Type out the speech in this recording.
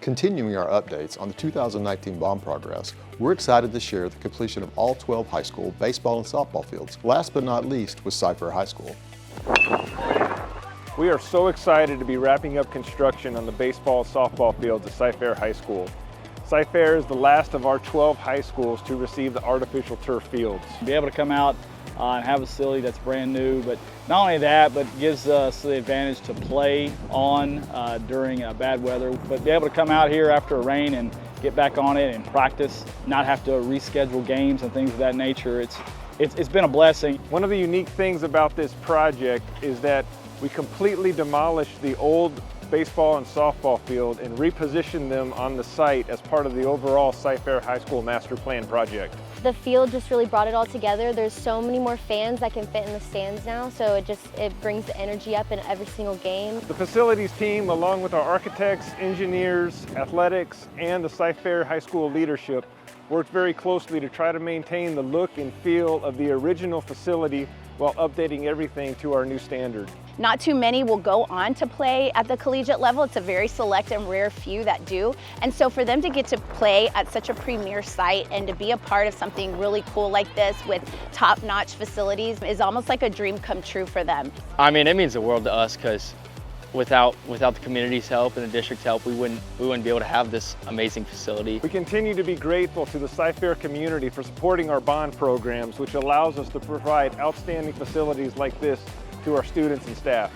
Continuing our updates on the 2019 bond progress, we're excited to share the completion of all 12 high school baseball and softball fields. Last but not least was Cypress High School. We are so excited to be wrapping up construction on the baseball and softball fields at Cypress High School. Cypress is the last of our 12 high schools to receive the artificial turf fields. Be able to come out and have a facility that's brand new, but not only that, but gives us the advantage to play on during bad weather, but be able to come out here after a rain and get back on it and practice, not have to reschedule games and things of that nature. It's been a blessing. One of the unique things about this project is that we completely demolished the old baseball and softball field and repositioned them on the site as part of the overall Cypress High School Master Plan project. The field just really brought it all together. There's so many more fans that can fit in the stands now, so it brings the energy up in every single game. The facilities team, along with our architects, engineers, athletics, and the Cypress High School leadership, worked very closely to try to maintain the look and feel of the original facility while updating everything to our new standard. Not too many will go on to play at the collegiate level. It's a very select and rare few that do. And so for them to get to play at such a premier site and to be a part of something really cool like this with top-notch facilities is almost like a dream come true for them. I mean, it means the world to us because without the community's help and the district's help, we wouldn't be able to have this amazing facility. We continue to be grateful to the Cypress community for supporting our bond programs, which allows us to provide outstanding facilities like this to our students and staff.